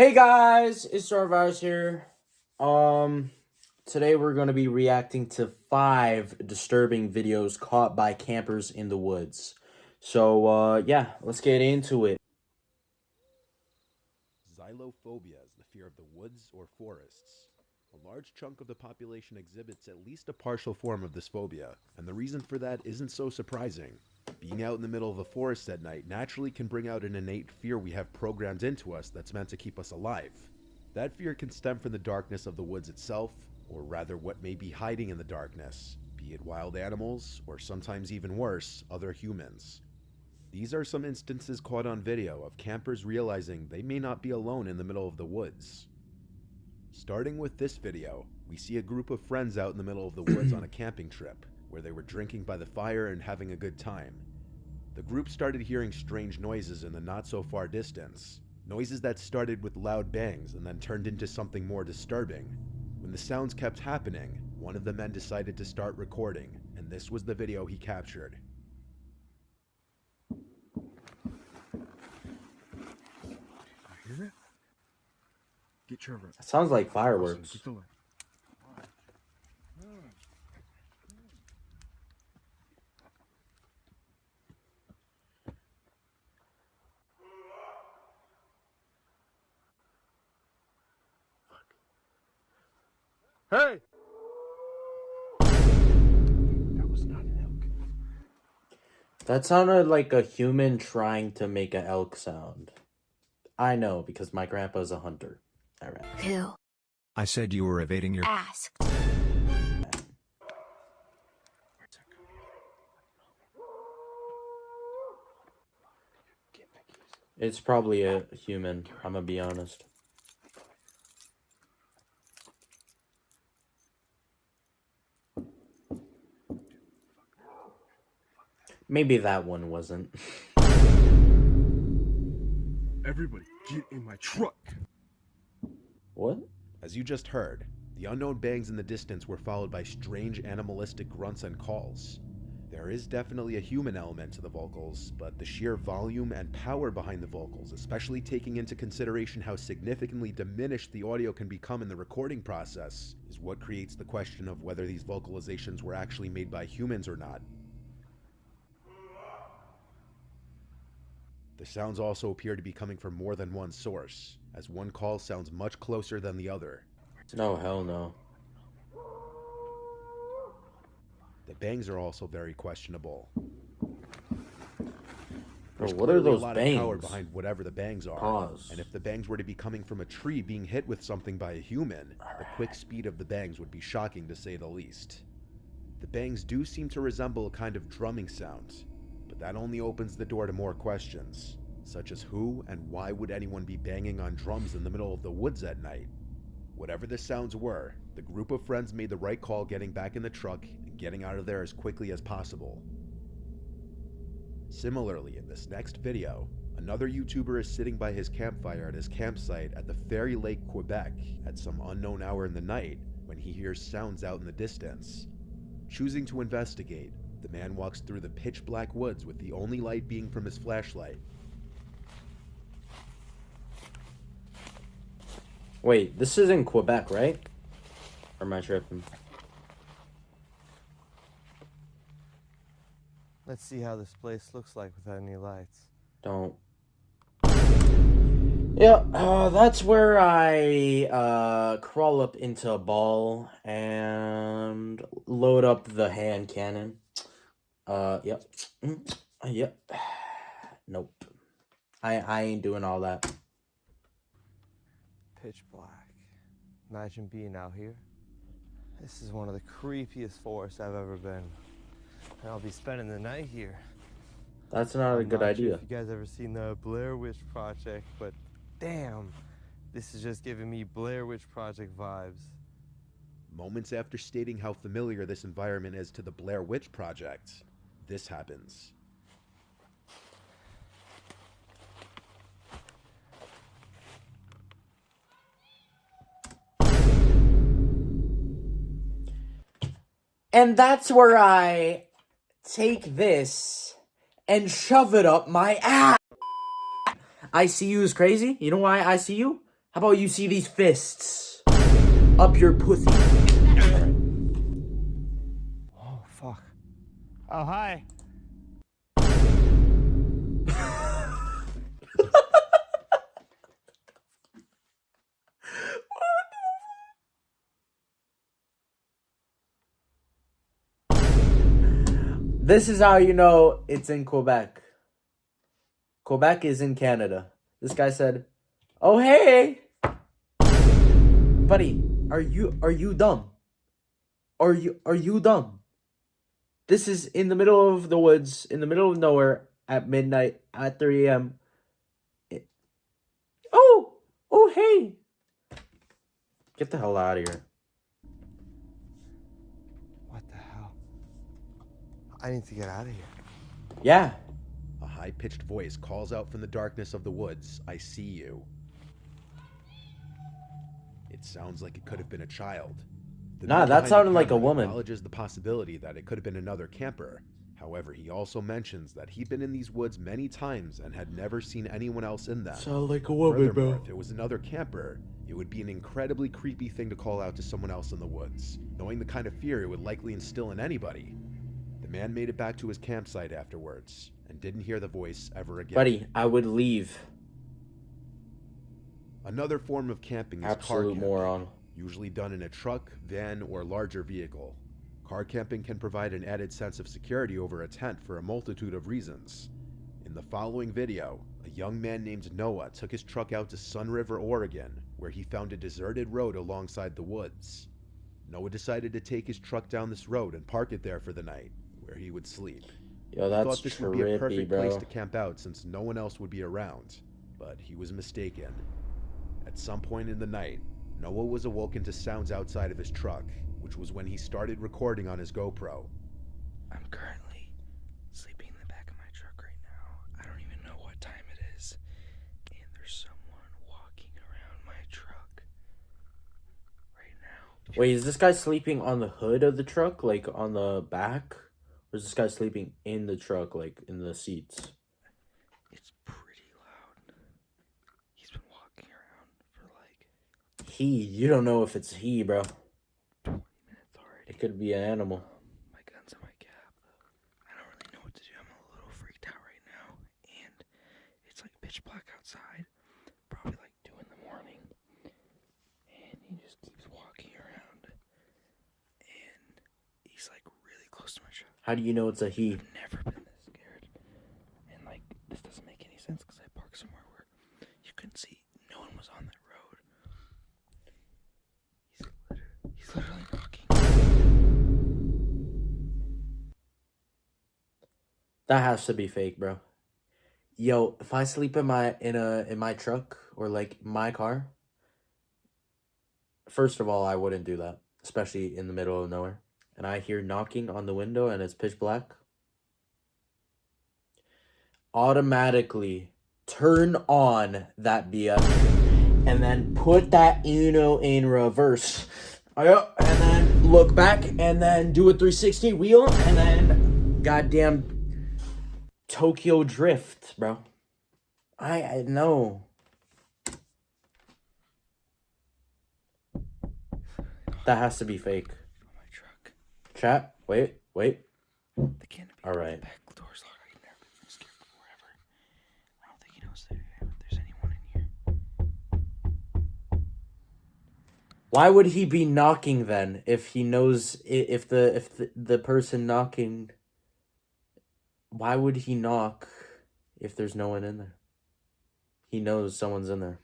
Hey guys, it's Starvirus here. Today we're going to be reacting to 5 disturbing videos caught by campers in the woods. So, yeah, let's get into it. Xylophobia is the fear of the woods or forests. A large chunk of the population exhibits at least a partial form of this phobia, and the reason for that isn't so surprising. Being out in the middle of a forest at night naturally can bring out an innate fear we have programmed into us that's meant to keep us alive. That fear can stem from the darkness of the woods itself, or rather what may be hiding in the darkness, be it wild animals, or sometimes even worse, other humans. These are some instances caught on video of campers realizing they may not be alone in the middle of the woods. Starting with this video, we see a group of friends out in the middle of the woods on a camping trip, where they were drinking by the fire and having a good time. The group started hearing strange noises in the not so far distance, noises that started with loud bangs and then turned into something more disturbing. When the sounds kept happening, one of the men decided to start recording, and this was the video he captured. Hear that? Get Trevor. It sounds like Awesome. fireworks. Get the light. Hey! That was not an elk. That sounded like a human trying to make an elk sound. I know, because my grandpa's a hunter. Alright. Who I said you were evading your asked? Where's that coming from? Get back here. It's probably a human, I'm gonna be honest. Maybe that one wasn't. Everybody, get in my truck. What? As you just heard, the unknown bangs in the distance were followed by strange animalistic grunts and calls. There is definitely a human element to the vocals, but the sheer volume and power behind the vocals, especially taking into consideration how significantly diminished the audio can become in the recording process, is what creates the question of whether these vocalizations were actually made by humans or not. The sounds also appear to be coming from more than one source, as one call sounds much closer than the other. No, hell no. The bangs are also very questionable. Bro, There's what are clearly those a lot of power bangs? behind whatever the bangs are. Pause. And if the bangs were to be coming from a tree being hit with something by a human, the quick speed of the bangs would be shocking to say the least. The bangs do seem to resemble a kind of drumming sound, but that only opens the door to more questions, such as who and why would anyone be banging on drums in the middle of the woods at night? Whatever the sounds were, the group of friends made the right call getting back in the truck and getting out of there as quickly as possible. Similarly, in this next video, another YouTuber is sitting by his campfire at his campsite at the Fairy Lake, Quebec, at some unknown hour in the night when he hears sounds out in the distance. Choosing to investigate, the man walks through the pitch black woods with the only light being from his flashlight. Wait, this is in Quebec, right? Or am I tripping? Let's see how this place looks like without any lights. Don't. Yeah, that's where I crawl up into a ball and load up the hand cannon. Yep. Yep. Nope. I ain't doing all that. Pitch black. Imagine being out here. This is one of the creepiest forests I've ever been. And I'll be spending the night here. That's not a I'm good not idea. Sure if you guys ever seen the Blair Witch Project, but damn, this is just giving me Blair Witch Project vibes. Moments after stating how familiar this environment is to the Blair Witch Project, this happens. And that's where I take this and shove it up my ass. ICU is crazy. You know why ICU? How about you see these fists up your pussy? Alright. Oh, fuck. Oh, hi. This is how you know it's in Quebec. Quebec is in Canada. This guy said, "Oh hey, buddy, are you dumb? Are you dumb? This is in the middle of the woods, in the middle of nowhere, at midnight, at 3 a.m. Oh hey, get the hell out of here." What the hell? I need to get out of here. Yeah. A high-pitched voice calls out from the darkness of the woods, "I see you." It sounds like it could have been a child. The Nah, man that behind the sounded like a camera woman. acknowledges the possibility that it could have been another camper. However, he also mentions that he'd been in these woods many times and had never seen anyone else in them. Sound like a woman, Furthermore, bro. if it was another camper, it would be an incredibly creepy thing to call out to someone else in the woods, knowing the kind of fear it would likely instill in anybody. The man made it back to his campsite afterwards and didn't hear the voice ever again. Buddy, I would leave. Another form of camping is car Absolute camping, moron. usually done in a truck, van, or larger vehicle. Car camping can provide an added sense of security over a tent for a multitude of reasons. In the following video, a young man named Noah took his truck out to Sun River, Oregon, where he found a deserted road alongside the woods. Noah decided to take his truck down this road and park it there for the night, where he would sleep. Yo, He that's thought this would be a trippy, perfect place bro. to camp out since no one else would be around, but he was mistaken. At some point in the night, Noah was awoken to sounds outside of his truck, which was when he started recording on his GoPro. I'm currently sleeping in the back of my truck right now. I don't even know what time it is. And there's someone walking around my truck right now. Wait, is this guy sleeping on the hood of the truck, like on the back? Or is this guy sleeping in the truck, like in the seats? It's pretty loud. He's been walking around for like You don't know if it's he, bro. 20 minutes already. It could be an animal. My gun's in my cab, though. I don't really know what to do. I'm a little freaked out right now. And it's like pitch black outside. Probably like 2 in the morning. And he just keeps walking around. And he's like really close to my truck. How do you know it's a he? I've never been this scared. And like, this doesn't make any sense because I parked somewhere where you couldn't see. No one was on that road. He's literally knocking. That has to be fake, bro. Yo, if I sleep in my truck or like my car, first of all, I wouldn't do that, especially in the middle of nowhere. And I hear knocking on the window and it's pitch black. Automatically turn on that BF and then put that Uno in reverse. And then look back and then do a 360 wheel and then goddamn Tokyo Drift, bro. I know. That has to be fake. On my truck. Chat, wait. The canopy. All right. The back door's locked. I've never been this scared before ever. I don't think he knows that there's anyone in here. Why would he be knocking then if he knows if the person knocking? Why would he knock if there's no one in there? He knows someone's in there.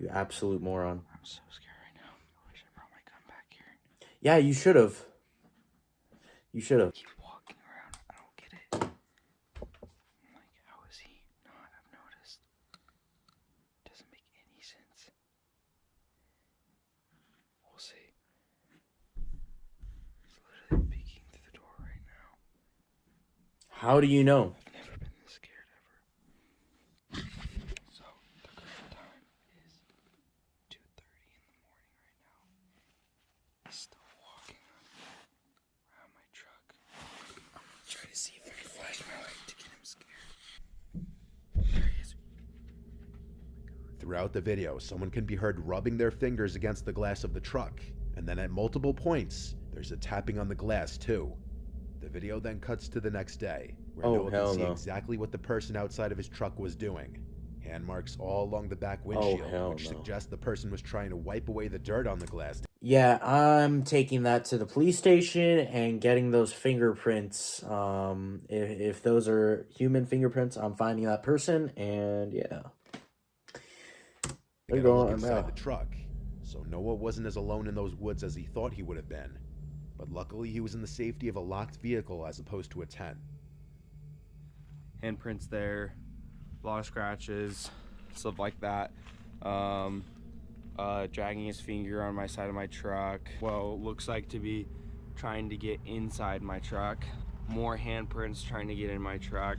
You absolute moron. I'm so scared right now. I wish I brought my gun back here. Yeah, you should have. Keep walking around. I don't get it. Like, how is he not? I've noticed. Doesn't make any sense. We'll see. He's literally peeking through the door right now. How do you know? I've never been this scared ever. So, the current time is 2:30 in the morning right now. He's still walking around my truck. I'm gonna try to see if I can flash my light to get him scared. There he is. Throughout the video, someone can be heard rubbing their fingers against the glass of the truck, and then at multiple points, there's a tapping on the glass too. The video then cuts to the next day, where Oh, Noah can hell see no. exactly what the person outside of his truck was doing. Hand marks all along the back windshield, hell which no. suggests the person was trying to wipe away the dirt on the glass. Yeah, I'm taking that to the police station and getting those fingerprints. If those are human fingerprints, I'm finding that person, and yeah. They're Get a look going inside now. the truck. So Noah wasn't as alone in those woods as he thought he would have been. But luckily he was in the safety of a locked vehicle as opposed to a tent. Handprints there, a lot of scratches, stuff like that. Dragging his finger on my side of my truck. Well, looks like to be trying to get inside my truck. More handprints trying to get in my truck.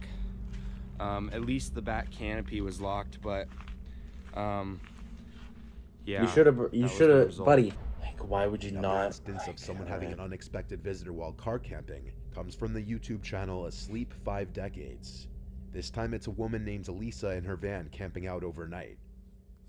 At least the back canopy was locked, but yeah. You should have, buddy. Like, why would you Another not? instance of someone having an unexpected visitor while car camping comes from the YouTube channel Asleep 5 Decades. This time it's a woman named Lisa in her van camping out overnight.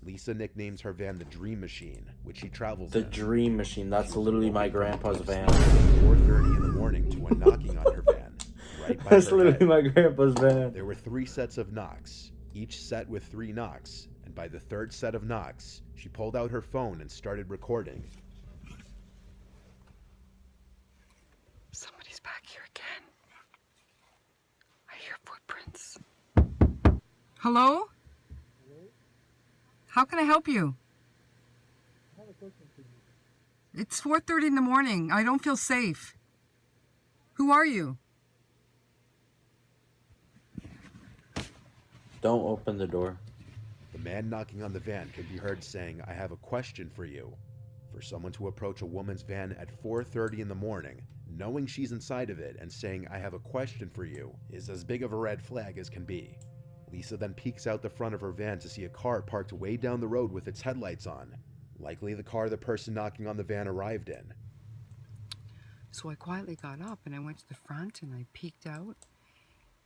Lisa nicknames her van the Dream Machine, which she travels The in. Dream Machine. That's literally my grandpa's van. 4:30 in the morning to a knocking on her van, right by That's her literally head. my grandpa's van. There were 3 sets of knocks, each set with 3 knocks, and by the 3rd set of knocks, she pulled out her phone and started recording. Somebody's back here again. I hear footprints. Hello? How can I help you? It's 4:30 in the morning. I don't feel safe. Who are you? Don't open the door. The man knocking on the van can be heard saying, "I have a question for you." For someone to approach a woman's van at 4:30 in the morning, knowing she's inside of it and saying, "I have a question for you," is as big of a red flag as can be. Lisa then peeks out the front of her van to see a car parked way down the road with its headlights on. Likely the car the person knocking on the van arrived in. So I quietly got up and I went to the front and I peeked out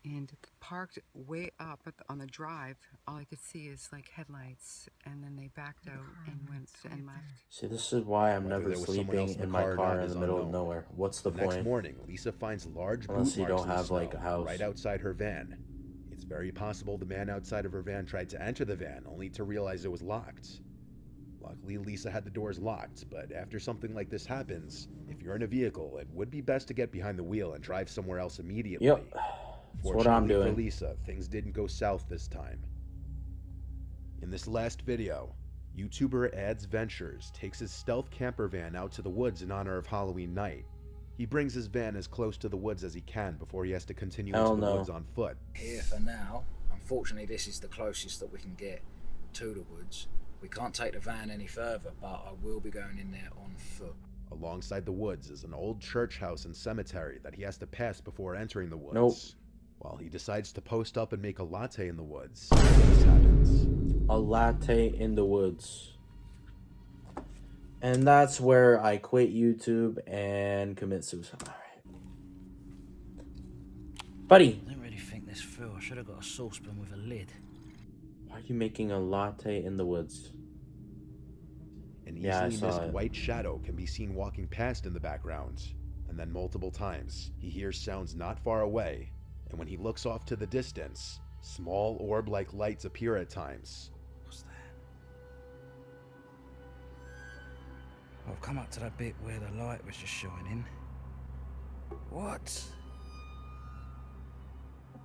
and parked way up on the drive. All I could see is like headlights, and then they backed out and went and left. See, this is why I'm Whether never there was someone else sleeping in in the my car or car not in is the middle of unknown. nowhere. What's the Next point? morning, Lisa finds large Unless boot you marks don't in the have, like, snow a house. right outside her van. It's very possible the man outside of her van tried to enter the van only to realize it was locked. Luckily, Lisa had the doors locked, but after something like this happens, if you're in a vehicle, it would be best to get behind the wheel and drive somewhere else immediately. Yep. That's what I'm Fortunately for doing. Lisa, things didn't go south this time. In this last video, YouTuber Ads Ventures takes his stealth camper van out to the woods in honor of Halloween night. He brings his van as close to the woods as he can before he has to continue Hell into the no. woods on foot. Here for now. Unfortunately, this is the closest that we can get to the woods. We can't take the van any further, but I will be going in there on foot. Alongside the woods is an old church house and cemetery that he has to pass before entering the woods. Nope. While he decides to post up and make a latte in the woods, this happens. A latte in the woods. And that's where I quit YouTube and commit suicide. Alright. Buddy, I didn't really think this through. I should have got a saucepan with a lid. why are you making a latte in the woods? An Yeah, I easily saw missed it. white shadow can be seen walking past in the background, and then multiple times he hears sounds not far away, and when he looks off to the distance, small orb-like lights appear at times. What's that? I've come up to that bit where the light was just shining. What?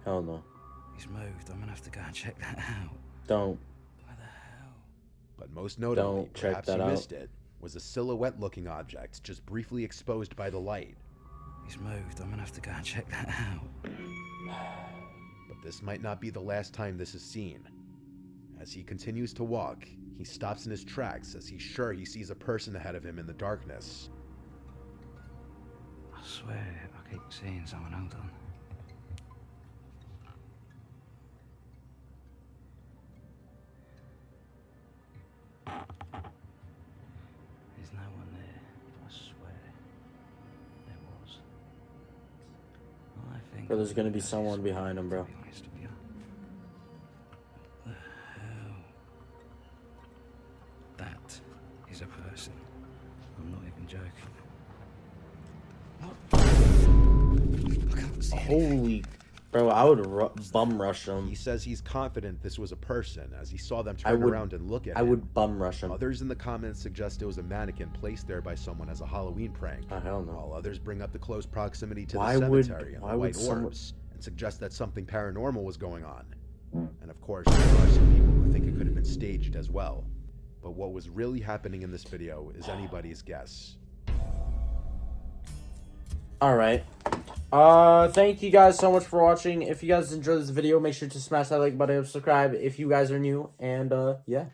Hell no. He's moved. I'm gonna have to go and check that out. Don't. Where the hell? But most notably, Don't check perhaps that you out. missed it, was a silhouette-looking object just briefly exposed by the light. He's moved. I'm gonna have to go and check that out. But this might not be the last time this is seen. As he continues to walk, he stops in his tracks as he's sure he sees a person ahead of him in the darkness. I swear, I keep seeing someone. Hold on. There's no one there. I swear. There was. I think. Bro, there's I'm gonna be go someone this way, behind him, bro. to be honest with you. What the hell? he's a person. I'm not even joking. I can't see anything. Holy, bro! I would bum rush him. He says he's confident this was a person as he saw them I turn would- around and look at I him. would bum rush him. Others in the comments suggest it was a mannequin placed there by someone as a Halloween prank. Oh, hell no. While others bring up the close proximity to Why the would- cemetery and why the would white someone- orbs and suggest that something paranormal was going on. And of course, there are some people who think it could have been staged as well. But what was really happening in this video is anybody's guess. Alright. Thank you guys so much for watching. If you guys enjoyed this video, make sure to smash that like button and subscribe if you guys are new. And, yeah.